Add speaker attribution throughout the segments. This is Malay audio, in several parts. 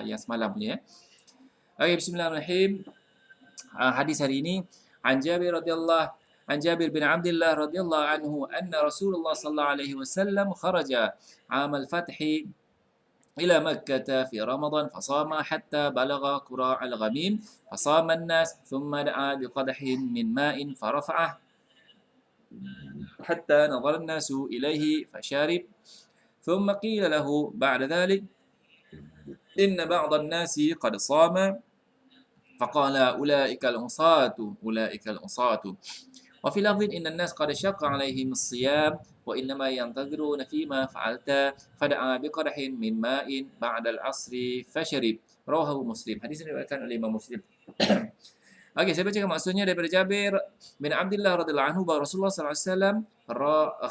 Speaker 1: yang semalam punya ya. Okey, bismillahirrahmanirrahim. Hadis hari ini an Jabir bin Abdullah radhiyallahu anhu anna Rasulullah sallallahu alaihi wasallam kharaja 'am al-fath إلى مكة في رمضان فصام حتى بلغ قراع الغميم فصام الناس ثم دعا بقدح من ماء فرفعه حتى نظر الناس إليه فشرب ثم قيل له بعد ذلك إن بعض الناس قد صام فقال أولئك العصاة وفي لفظ إن الناس قد شق عليهم الصيام وإنما ينتظرون فيما فعلت فدعا بقدح من ماء بعد العصر فشرب رواه مسلم. Hadis ini diriwayatkan oleh Imam Muslim. Okey, saya bacakan maksudnya daripada Jabir bin Abdullah radhiyallahu anhu bahawa Rasulullah sallallahu alaihi wasallam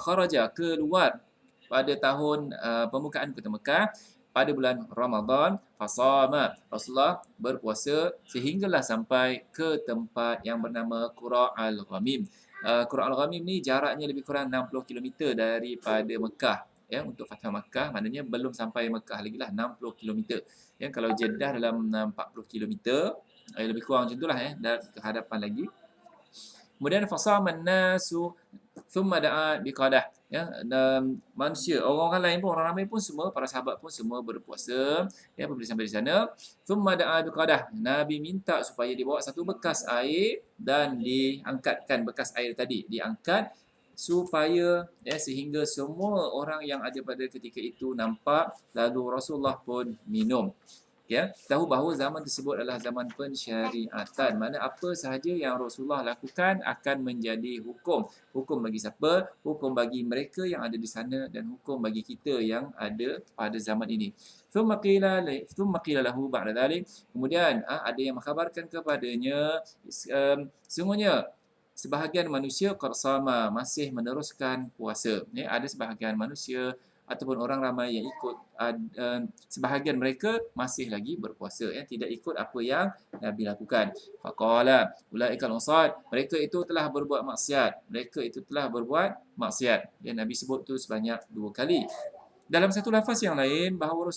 Speaker 1: kharaja keluar pada tahun pembukaan kota Mekah pada bulan Ramadan, fasama. Rasulullah berpuasa sehinggalah sampai ke tempat yang bernama Qura' al-Ghamim. Qura' al-Ghamim ni jaraknya lebih kurang 60 km daripada Mekah. Ya, untuk Fatah Mekah maknanya belum sampai Mekah lagi lah, 60 km. Ya, kalau Jeddah dalam 40 km, lebih kurang macam itulah dan ke hadapan lagi. Kemudian fasaman nasu thumma da'a biqadah. Ya, dan manusia, orang-orang lain pun, orang ramai pun semua, para sahabat pun semua berpuasa. Ya, apabila sampai di sana, thumma da'a biqadah. Nabi minta supaya dibawa satu bekas air dan diangkatkan bekas air tadi, diangkat supaya sehingga semua orang yang ada pada ketika itu nampak, lalu Rasulullah pun minum. Ya, tahu bahawa zaman tersebut adalah zaman pensyariatan. Mana apa sahaja yang Rasulullah lakukan akan menjadi hukum. Hukum bagi siapa? Hukum bagi mereka yang ada di sana dan hukum bagi kita yang ada pada zaman ini. Thumma qila lahu ba'da dhalik. Kemudian ada yang mengkhabarkan kepadanya, sungguhnya sebahagian manusia qarsama masih meneruskan puasa. Ya, ada sebahagian manusia ataupun orang ramai yang ikut, sebahagian mereka masih lagi berpuasa, tidak ikut apa yang Nabi lakukan. Faqala ulaikal usad, mereka itu telah berbuat maksiat, Nabi sebut tu sebanyak 2 kali. Dalam satu lafaz yang lain bahawa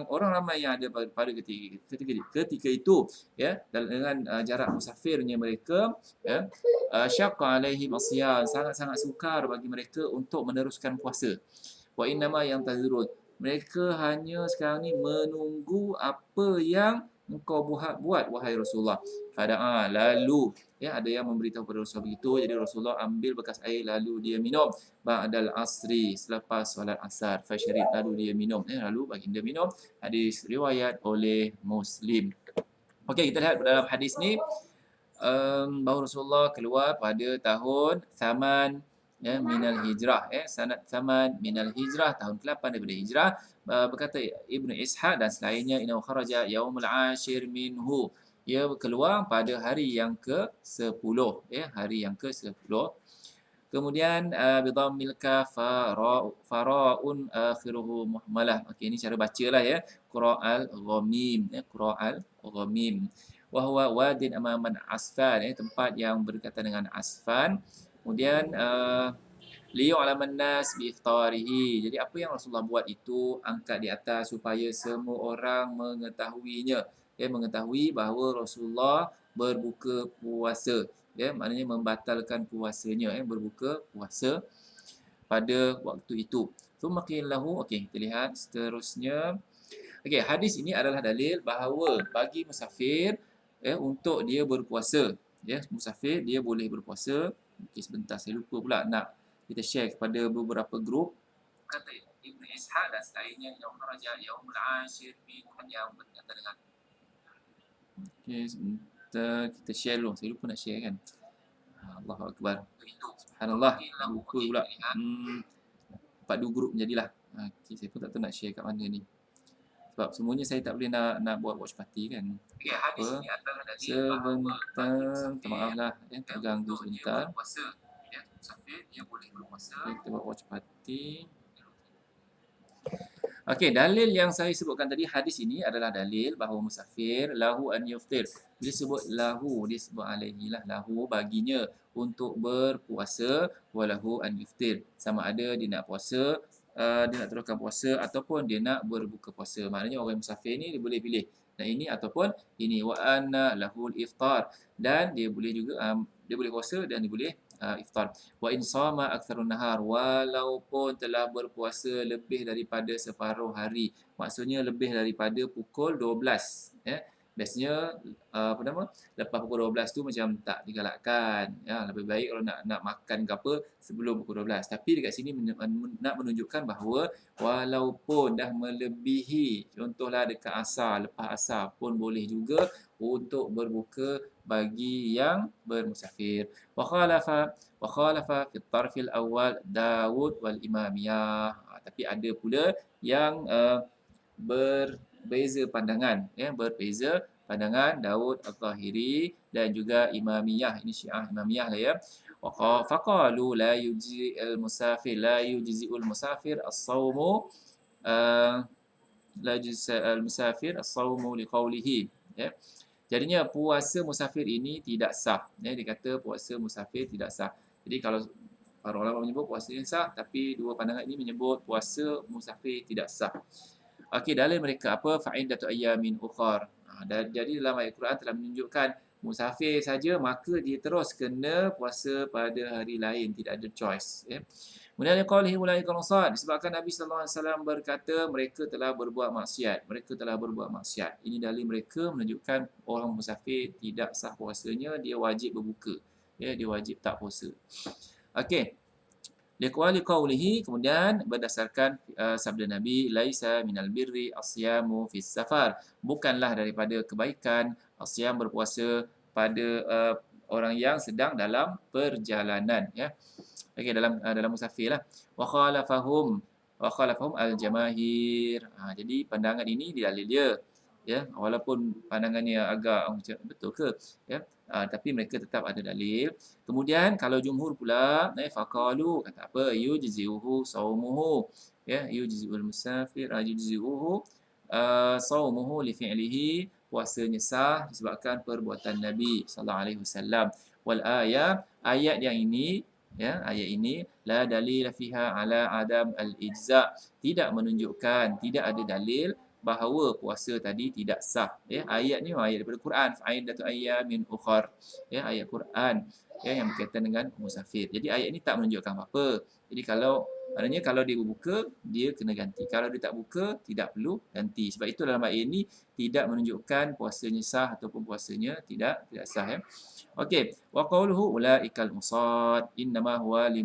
Speaker 1: orang ramai yang ada pada ketika itu, ya, dengan jarak musafirnya mereka, ya, syaqqa alaihim asyam, sangat-sangat sukar bagi mereka untuk meneruskan puasa. Wa innama yantazirun, mereka hanya sekarang ni menunggu apa yang engkau buat wahai Rasulullah. Fada'a, lalu ada yang memberitahu kepada Rasulullah begitu, jadi Rasulullah ambil bekas air lalu dia minum. Ba'dal asri, selepas solat asar, fasyarib, lalu dia minum, lalu baginda minum. Hadis riwayat oleh Muslim. Okey, kita lihat dalam hadis ni bahawa Rasulullah keluar pada tahun Thaman minal hijrah, sanad Thaman minal hijrah, tahun ke-8 daripada hijrah. Berkata Ibnu Ishaq dan selainnya, innahu kharaja yaumul ashir minhu, ia keluar pada hari yang ke-10, hari yang ke-10. Kemudian bidhammil kaf fara'un akhiruhu muhmalah. Okey, ini cara bacalah ya. Qura'al ghamim, Qura'al ghamim. Wa huwa wadin amaman Asfan, tempat yang berdekatan dengan Asfan. Kemudian liyu'laman nas bi iftarihi. Jadi apa yang Rasulullah buat itu angkat di atas supaya semua orang mengetahuinya. Mengetahui bahawa Rasulullah berbuka puasa. Maknanya membatalkan puasanya, berbuka puasa pada waktu itu. Thumma qila lahu, okey, kita lihat seterusnya. Okey, hadis ini adalah dalil bahawa bagi musafir untuk dia berpuasa, musafir dia boleh berpuasa. Okey, sebentar saya lupa pula nak kita share kepada beberapa grup. Kata Ibnu Ishaq dan selainnya, yang kharaja yaumul ashir minhu, yang berkaitan dengan. Okey, sebentar kita share dulu. Saya lupa nak share kan. Allahu Akbar. Subhanallah. Lupa pula. Dapat 2 grup menjadilah. Okey, saya pun tak tahu nak share kat mana ni. Sebab semuanya saya tak boleh nak buat watch party kan. Okay, hadis ini adalah dari sebentar, minta maaf lah, terganggu sebentar. Musafir dia boleh berpuasa. Kita buat watch party. Okey, dalil yang saya sebutkan tadi, hadis ini adalah dalil bahawa musafir lahu an yuftir. Dia sebut lahu, dia sebut alaihi lah, lahu baginya untuk berpuasa, walahu an yuftir. Sama ada dia nak puasa dia nak teruskan puasa ataupun dia nak berbuka puasa. Maknanya orang musafir ni dia boleh pilih nak ini ataupun ini. Wa anna lahul iftar, dan dia boleh juga dia boleh puasa dan dia boleh iftar. Wa in sama aktsarun nahar, walaupun telah berpuasa lebih daripada separuh hari. Maksudnya lebih daripada pukul 12, ya. Biasanya apa nama, lepas pukul 12 tu macam tak digalakkan, ya. Lebih baik kalau nak makan ke apa sebelum pukul 12. Tapi dekat sini nak menunjukkan bahawa walaupun dah melebihi, contohlah dekat asar, lepas asar pun boleh juga untuk berbuka bagi yang bermusafir. Wa khalafa fi tarfil awal Daud wal Imamiyah. Tapi ada pula yang berbeza pandangan, ya, berbeza pandangan Daud Al-Zahiri dan juga Imamiyah. Ini Syiah Imamiyah lah, ya. Faqalu la yujzi'ul musafir as-sawmu la yujzi al-musafir as-sawmu liqaulihi, ya. Jadinya puasa musafir ini tidak sah, ya. Dia kata puasa musafir tidak sah. Jadi kalau para ulama menyebut puasa ini sah, tapi dua pandangan ini menyebut puasa musafir tidak sah. Okey, dalil mereka apa? Fa'idatu ayyamin ukhar. Jadi dalam ayat Quran telah menunjukkan musafir saja maka dia terus kena puasa pada hari lain, tidak ada choice, ya. Kemudian qaulihi ulaika al-usat, disebabkan Nabi sallallahu alaihi wasallam berkata mereka telah berbuat maksiat, mereka telah berbuat maksiat. Ini dalil mereka menunjukkan orang musafir tidak sah puasanya, dia wajib berbuka, ya, dia wajib tak puasa. Okey. Liqwali qawlihi, kemudian berdasarkan sabda Nabi, laisa minal birri asyamu fis safar, bukanlah daripada kebaikan asyam berpuasa pada orang yang sedang dalam perjalanan, ya. Okey, dalam musafir lah. Wa khalafahum al-jamahir. Jadi pandangan ini dalil dia, ya, walaupun pandangannya agak betul ke, ya, tapi mereka tetap ada dalil. Kemudian kalau jumhur pula, faqalu, kata apa, yujzi'uhu saumuhu, ya, yujzi'ul musafir yujzi'uhu saumuhu li fi'lihi, puasanya sah disebabkan perbuatan Nabi sallallahu alaihi wasallam. Wal ayat yang ini, ya, ayat ini la dalil fiha ala adam al-ijza, tidak menunjukkan, tidak ada dalil bahawa puasa tadi tidak sah, ya. Ayat ni ayat daripada Quran, fa'idatu ayyamin ukhar, ya, ayat Quran, ya, yang berkaitan dengan musafir. Jadi ayat ni tak menunjukkan apa-apa. Jadi maknanya kalau dia berbuka, dia kena ganti. Kalau dia tak buka, tidak perlu ganti. Sebab itu dalam ayat ini tidak menunjukkan puasanya sah ataupun puasanya tidak sah, ya. Okey, wa qawluhu ulaikal musad innama huwa li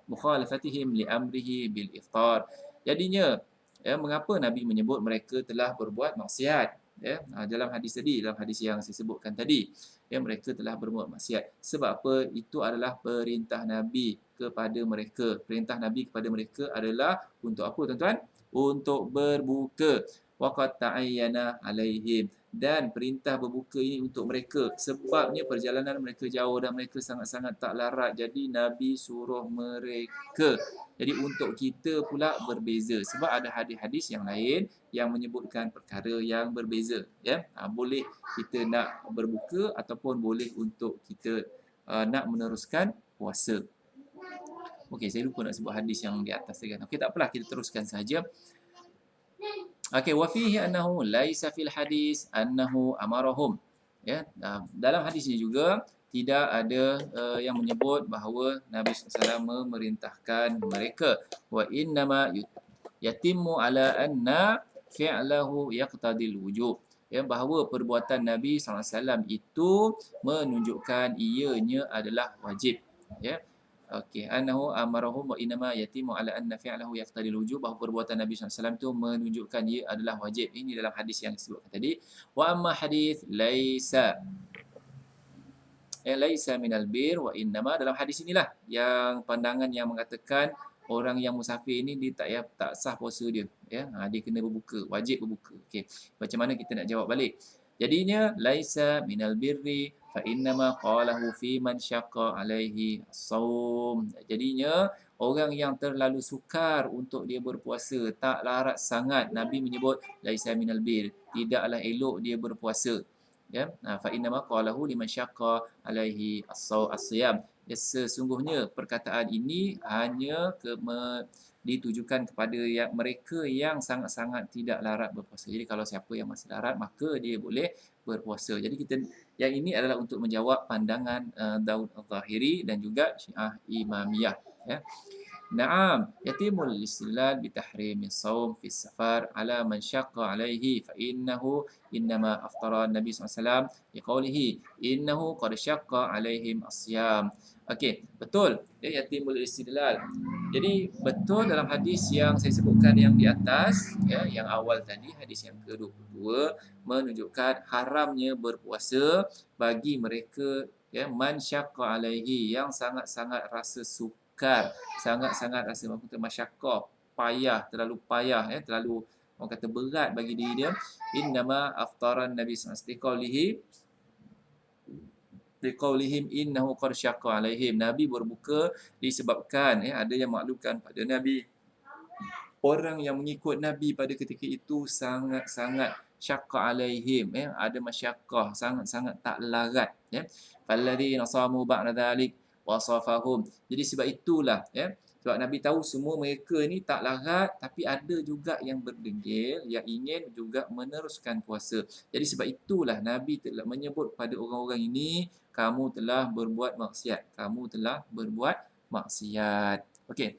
Speaker 1: mukhalafatihim li amrihi bil iftar. Jadinya, ya, mengapa Nabi menyebut mereka telah berbuat maksiat, ya, dalam hadis tadi, dalam hadis yang saya sebutkan tadi, ya, mereka telah berbuat maksiat. Sebab apa? Itu adalah perintah Nabi kepada mereka. Perintah Nabi kepada mereka adalah untuk apa, tuan-tuan? Untuk berbuka. Waqad ta'ayyana alaihim, dan perintah berbuka ini untuk mereka sebabnya perjalanan mereka jauh dan mereka sangat-sangat tak larat, jadi Nabi suruh mereka. Jadi untuk kita pula berbeza, sebab ada hadis-hadis yang lain yang menyebutkan perkara yang berbeza, ya. Boleh kita nak berbuka ataupun boleh untuk kita nak meneruskan puasa. Okey, saya lupa nak sebut hadis yang di atas tadi. Okey, tak apalah, kita teruskan saja. Okey, wa fihi annahu laisa fil hadis annahu amarahum, ya. Dalam hadis ini juga tidak ada yang menyebut bahawa Nabi SAW memerintahkan mereka. Wa innama yatimmu ala anna fi'lahu yaqtadil wujub, ya, bahawa perbuatan Nabi SAW itu menunjukkan ianya adalah wajib, ya. Okey, annahu amarahum wa innama yatimu ala anna fi'lahu yaqtadil wujub, bahawa perbuatan Nabi SAW itu menunjukkan ia adalah wajib. Ini dalam hadis yang disebutkan tadi. Wa amma hadis laisa minal bir wa innama, dalam hadis inilah yang pandangan yang mengatakan orang yang musafir ini dia tak sah puasa dia, ya. Dia kena berbuka, wajib berbuka. Okey, macam mana kita nak jawab balik? Jadinya laisa minal birri fa innama qalahu fi man syaqqa alaihi as-saum. Jadinya orang yang terlalu sukar untuk dia berpuasa, tak larat sangat, Nabi menyebut laisa minal bir, tidaklah elok dia berpuasa, ya. Fa innama qalahu liman syaqqa alaihi as-siyam. Ya, sesungguhnya perkataan ini hanya ditujukan kepada mereka yang sangat-sangat tidak larat berpuasa. Jadi kalau siapa yang masih larat, maka dia boleh berpuasa. Jadi yang ini adalah untuk menjawab pandangan Daud Al-Zahiri dan juga Syiah Imamiyah, ya. نعم يتم الاستدلال بتحريم الصوم في السفر على من شق عليه فإنه إنما أفطر النبي SAW لقوله إنه قد شق عليهم الصيام. Okey, betul. Ya, yatimul istidlal. Jadi betul dalam hadis yang saya sebutkan yang di atas, ya, yang awal tadi, hadis yang ke-22 menunjukkan haramnya berpuasa bagi mereka, ya, man syaqqa alaihi, yang sangat-sangat rasa sukar, sangat-sangat rasa masyaqqah, payah, ya, terlalu orang kata berat bagi diri dia. Innama aftaran Nabi SAW liqaulihim innahu qad syaqqa alaihim. Nabi berbuka disebabkan, ya, ada yang maklumkan pada Nabi, orang yang mengikut Nabi pada ketika itu sangat-sangat syaqqa alaihim, ya, ada masyaqqah, sangat-sangat tak larat, ya. Falladzina samu ba'da dzalik wasafahum. Jadi sebab itulah, ya, sebab Nabi tahu semua mereka ni tak larat, tapi ada juga yang berdegil, yang ingin juga meneruskan puasa. Jadi sebab itulah Nabi telah menyebut pada orang-orang ini, kamu telah berbuat maksiat. Kamu telah berbuat maksiat. Okey.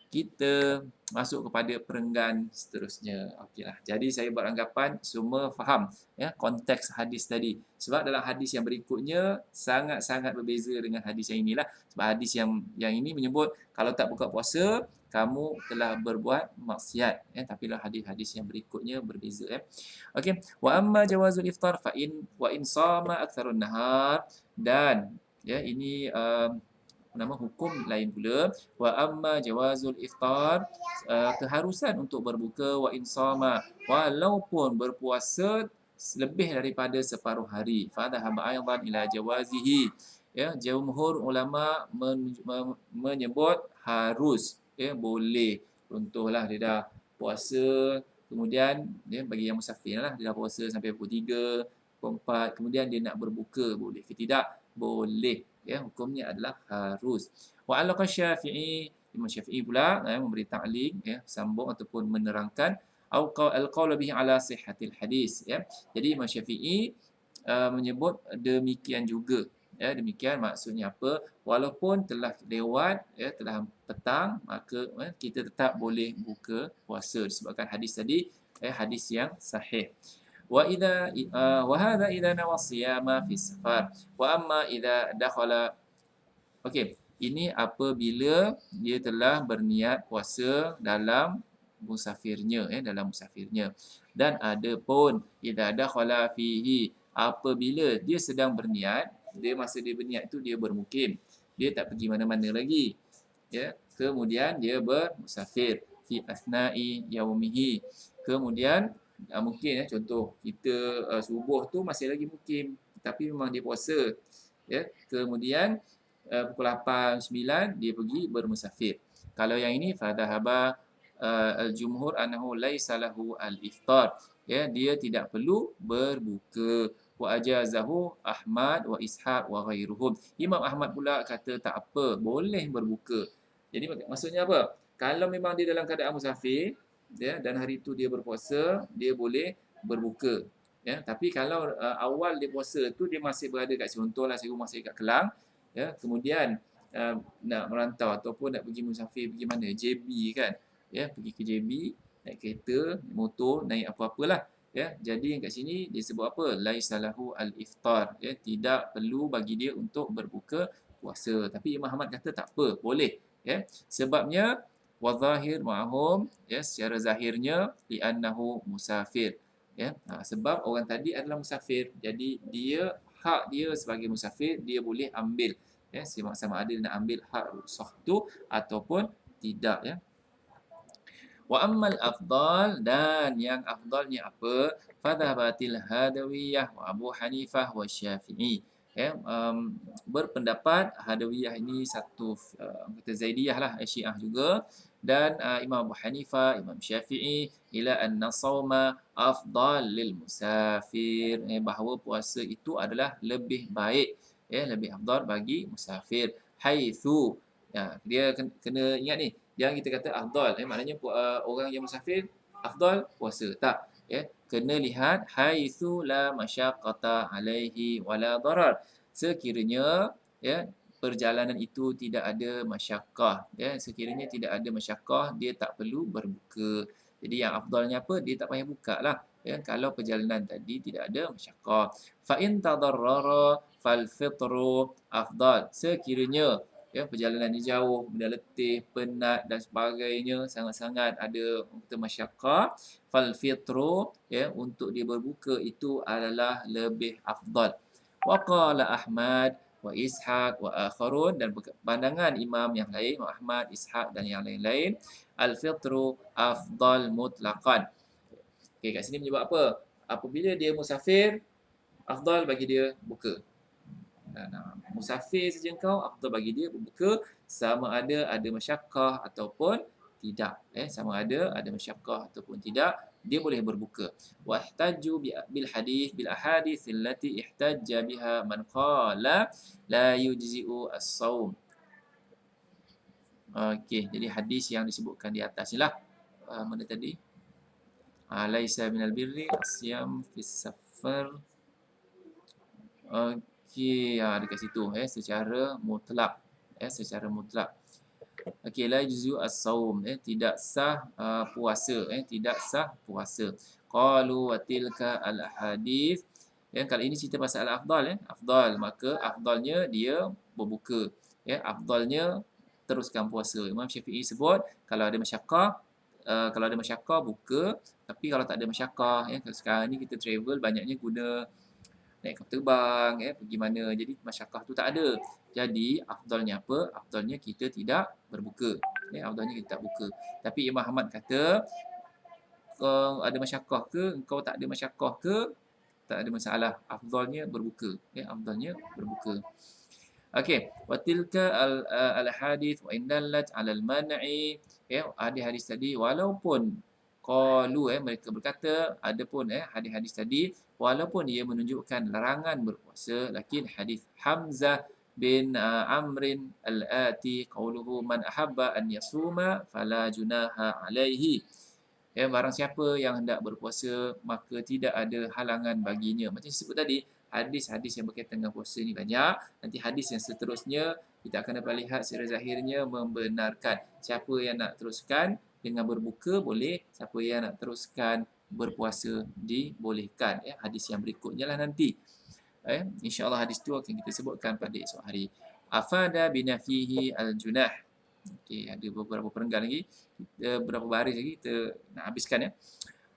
Speaker 1: Kita masuk kepada perenggan seterusnya. Okeylah. Jadi saya beranggapan semua faham, ya, konteks hadis tadi. Sebab dalam hadis yang berikutnya sangat-sangat berbeza dengan hadis yang inilah. Sebab hadis yang ini menyebut kalau tak buka puasa kamu telah berbuat maksiat, ya. Tapi dalam hadis-hadis yang berikutnya berbeza, ya. Okey. Wa amma jawazul iftar fa in wa in sama aktsarun nahar, dan, ya, ini nama hukum lain pula. Wa amma jawazul iftar, keharusan untuk berbuka, wa insama, walaupun berpuasa lebih daripada separuh hari. Fa dhahaba aidan ila jawazihi, ya, jumhur ulama menyebut harus, ya, boleh. Contohlah dia dah puasa, kemudian, ya, bagi yang musafir lah, dia dah puasa sampai pukul 3, pukul 4, kemudian dia nak berbuka, boleh ke tidak? Boleh, ya, hukumnya adalah harus. Wa alaqa Syafi'i, Imam Syafi'i pula, memberi ta'liq, ya, sambung ataupun menerangkan al-qaul bihi ala sihhatil hadis, ya. Jadi Imam Syafi'i menyebut demikian juga, ya, demikian maksudnya apa? Walaupun telah lewat, ya, telah petang, maka, kita tetap boleh buka puasa disebabkan hadis tadi, hadis yang sahih. Wa hadha idza nawa siyama fi safar. Wa amma idza dakhala. Okey, ini apabila dia telah berniat puasa dalam musafirnya, dalam musafirnya. Dan ada pun idza dakhala fihi, apabila dia sedang berniat, masa dia berniat tu dia bermukim. Dia tak pergi mana-mana lagi. Ya, kemudian dia bermusafir fi asna'i yaumihi. Kemudian mungkin, contoh kita subuh tu masih lagi mukim, tapi memang dia puasa, ya. Kemudian pukul 8, 9 dia pergi bermusafir. Kalau yang ini fadhahaba al-jumhur annahu laisa lahu al-iftar, ya, dia tidak perlu berbuka. Wa ajazahu Ahmad wa Ishaq wa ghairuhum. Imam Ahmad pula kata tak apa, boleh berbuka. Jadi maksudnya apa? Kalau memang dia dalam keadaan musafir, ya, dan hari itu dia berpuasa, dia boleh berbuka, ya. Tapi kalau awal dia puasa tu dia masih berada kat contohlah saya masih kat Kelang, ya, kemudian nak merantau ataupun nak pergi musafir, pergi mana, JB kan, ya, pergi ke JB naik kereta, motor, naik apa-apalah, ya. Jadi yang kat sini dia sebut apa? Laisalahu al-iftar, ya, tidak perlu bagi dia untuk berbuka puasa. Tapi Imam Ahmad kata tak apa, boleh, ya. Sebabnya wa zahir ma'hum, ya, secara zahirnya li'annahu musafir, ya. Sebab orang tadi adalah musafir, jadi hak dia sebagai musafir dia boleh ambil, ya, sama ada dia nak ambil hak rukhsah tu ataupun tidak, ya. Wa ammal afdal, dan yang afdalnya apa? Fadhabatil Hadawiyah wa Abu Hanifah wa Syafi'i, ya. Berpendapat Hadawiyah ini satu kata Zaidiyah lah, Syiah juga, dan Imam Abu Hanifah, Imam Syafi'i ila anna sauma afdal lil musafir, bahawa puasa itu adalah lebih baik, ya, lebih afdal bagi musafir. Haitsu, ya, dia kena ingat ni, yang kita kata afdal, maknanya orang yang musafir afdal puasa. Tak, kena lihat haitsu la masyaqqata alaihi wala darar. Sekiranya perjalanan itu tidak ada masyakkah, sekiranya tidak ada masyakkah, dia tak perlu berbuka. Jadi yang afdalnya apa? Dia tak payah buka lah. Kalau perjalanan tadi tidak ada masyakkah. Fa in tadarrara fal fitru afdal. Sekiranya perjalanan ni jauh, benda letih, penat dan sebagainya, sangat-sangat ada masyakkah, fal fitru untuk dia berbuka itu adalah lebih afdal. Wa qala Ahmad wa Ishaq wa akharun, dan pandangan imam yang lain, Imam Ahmad, Ishaq dan yang lain-lain, al-fitru afdal mutlaqan. Okey, kat sini menyebut apa? Apabila dia musafir, afdal bagi dia buka. Musafir saja kau, afdal bagi dia berbuka, sama ada masyakkah ataupun tidak. Sama ada masyakkah ataupun tidak, dia boleh berbuka. Wa ihtaju bil ahadith allati ihtajja biha man qala la yujzi'u as-shaum. Okey, jadi hadis yang disebutkan di atas ni lah. Mana tadi? Laisa minal birri asyam fis safar. Okey, dekat situ secara mutlak. Secara mutlak. Okey, la yujzu as-saum, tidak sah puasa, tidak sah puasa. Qalu wa tilka al-ahadith. Kalau ini cerita pasal al-afdal, afdal, maka afdalnya dia berbuka. Afdalnya teruskan puasa. Imam Syafi'i sebut kalau ada masyakkah buka, tapi kalau tak ada masyakkah, sekarang ni kita travel banyaknya guna naik kapal terbang, pergi mana, jadi masyakkah tu tak ada. Jadi afdalnya apa? Afdalnya kita tidak berbuka. Afdalnya kita tak buka. Tapi Imam Ahmad kata, kau ada masyakkah ke, engkau tak ada masyakkah ke, tak ada masalah. Afdalnya berbuka. Afdalnya berbuka. Okey, wa tilka al-hadith wa in dallat 'ala al-man'i. Hadis-hadis tadi walaupun qalu, mereka berkata, adapun hadis-hadis tadi walaupun ia menunjukkan larangan berpuasa, lakin hadis Hamzah bin Amrin al-ati qauluhu man ahabba an yasuma fala junaha alaihi. Barang siapa yang hendak berpuasa maka tidak ada halangan baginya. Macam disebut tadi, hadis-hadis yang berkaitan dengan puasa ni banyak. Nanti hadis yang seterusnya kita akan dapat lihat secara zahirnya membenarkan. Siapa yang nak teruskan dengan berbuka boleh, siapa yang nak teruskan berpuasa dibolehkan. Hadis yang berikutnya lah nanti. InsyaAllah hadis tu akan kita sebutkan pada esok hari. Afada binafihi al-junah. Okey, ada beberapa perenggan lagi. Beberapa baris lagi kita nak habiskan.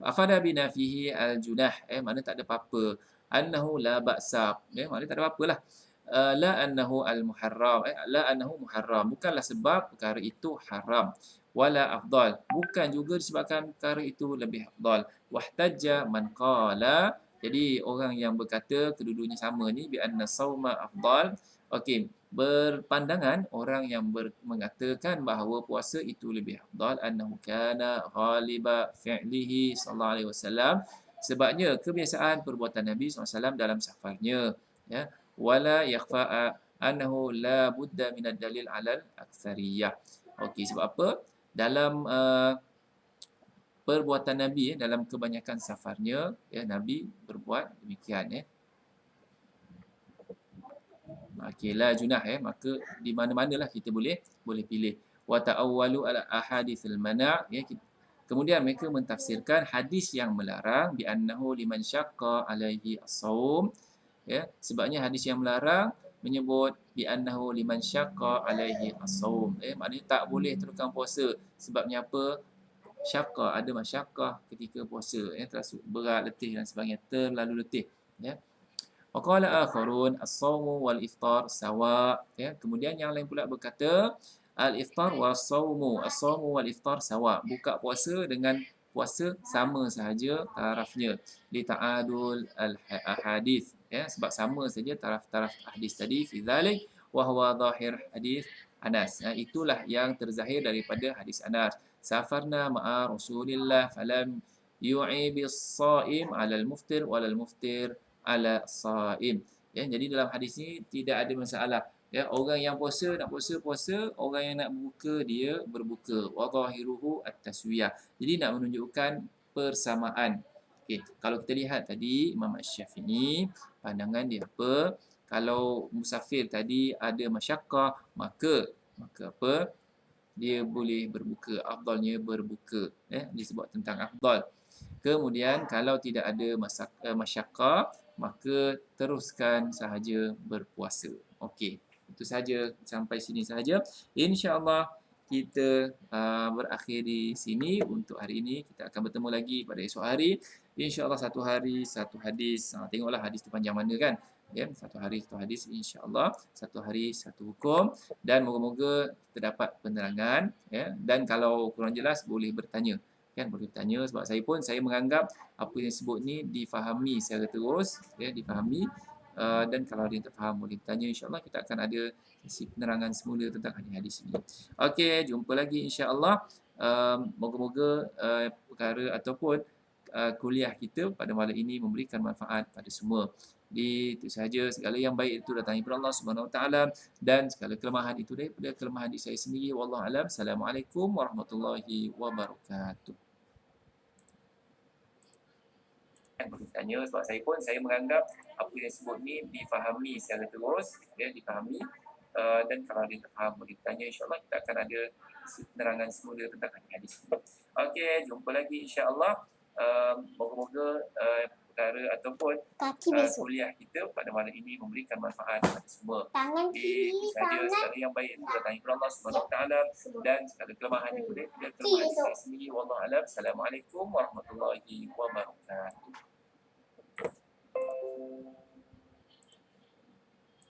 Speaker 1: Afada binafihi al-junah. Mana tak ada apa-apa. Annahu la ba'sa. Mana tak ada apa-apa lah. La annahu al-muharram. La annahu muharram. Bukanlah sebab perkara itu haram. Wala afdal. Bukan juga disebabkan perkara itu lebih afdal. Wahtajja man qala. Jadi orang yang berkata kedua-duanya sama ni bi anna sauma afdal. Okey, berpandangan orang yang mengatakan bahawa puasa itu lebih afdal, annahu kana ghaliba fi'lihi sallallahu alaihi wasallam, sebabnya kebiasaan perbuatan Nabi SAW dalam safarnya, wala yakhfa annahu la budda min ad-dalil 'ala al-aktsariyah. Okey, sebab apa? Dalam perbuatan Nabi, dalam kebanyakan safarnya, Nabi berbuat demikian. Okey, la junah, maka di mana-manalah kita boleh pilih. Wa ta'awwalu ala ahadithil mana', kemudian mereka mentafsirkan hadis yang melarang bi annahu liman syaqqa alaihi as-shaum, sebabnya hadis yang melarang menyebut bi annahu liman syaqqa alaihi as-shaum, maknanya tak boleh teruskan puasa. Sebabnya apa? Syaqqa, ada masyakkah ketika puasa, terasa berat, letih dan sebagainya, terlalu letih. Wa qala akharun as-shaumu wal iftar sawa. Kemudian yang lain pula berkata al-iftar was-saumu, as-saumu wal iftar sawa. Buka puasa dengan puasa sama sahaja tarafnya. Li ta'adul al-ahadith, sebab sama saja taraf-taraf hadis tadi. Fi dzalik wa huwa zahir hadis Anas. Itulah yang terzahir daripada hadis Anas. Safarna ma'a Rasulillah falam yu'ibis shaim 'ala al-muftir wal muftir ala saim. Jadi dalam hadis ini tidak ada masalah. Ya, orang yang puasa nak puasa, orang yang nak berbuka dia berbuka. Wa dhahiruhu at-taswiyah. Jadi nak menunjukkan persamaan. Okey, kalau kita lihat tadi Imam Asy-Syafi'i pandangan dia apa? Kalau musafir tadi ada masyaqqah, maka apa? Dia boleh berbuka, afdalnya berbuka. Disebut tentang afdal. Kemudian kalau tidak ada masyaqqah, maka teruskan sahaja berpuasa. Okey, itu saja, sampai sini sahaja. InsyaAllah kita berakhir di sini untuk hari ini. Kita akan bertemu lagi pada esok hari. InsyaAllah satu hari satu hadis. Tengoklah hadis tu panjang mana kan. Ya, satu hari satu hadis, insyaAllah satu hari satu hukum, dan moga-moga kita dapat penerangan, ya. Dan kalau kurang jelas boleh bertanya, kan, boleh bertanya, sebab saya menganggap apa yang disebut ni difahami secara terus, ya, difahami. Dan kalau ada yang tak faham boleh bertanya, insyaAllah kita akan ada sesi penerangan semula tentang hadis-hadis ini. Okey, jumpa lagi insyaAllah. Moga-moga perkara ataupun kuliah kita pada malam ini memberikan manfaat pada semua. Itu sahaja, segala yang baik itu datang daripada Allah Subhanahu Wa Taala, dan segala kelemahan itu daripada kelemahan diri saya sendiri. Wallahu alam. Assalamualaikum warahmatullahi wabarakatuh. Bertanya, sebab saya menganggap apa yang disebut ni difahami secara terus, ya, difahami. Dan kalau ada yang tak faham boleh bertanya, insyaAllah kita akan ada penerangan semula tentang hadis. Okey, jumpa lagi insyaAllah. Moga-moga perkara ataupun kuliah kita pada malam ini memberikan manfaat kepada semua. Itu sahaja, segala yang baik itu datang daripada Allah Subhanahu Wa Taala, dan segala kelemahan itu daripada kelemahan saya sendiri. Wallahu a'lam. Assalamualaikum warahmatullahi wabarakatuh.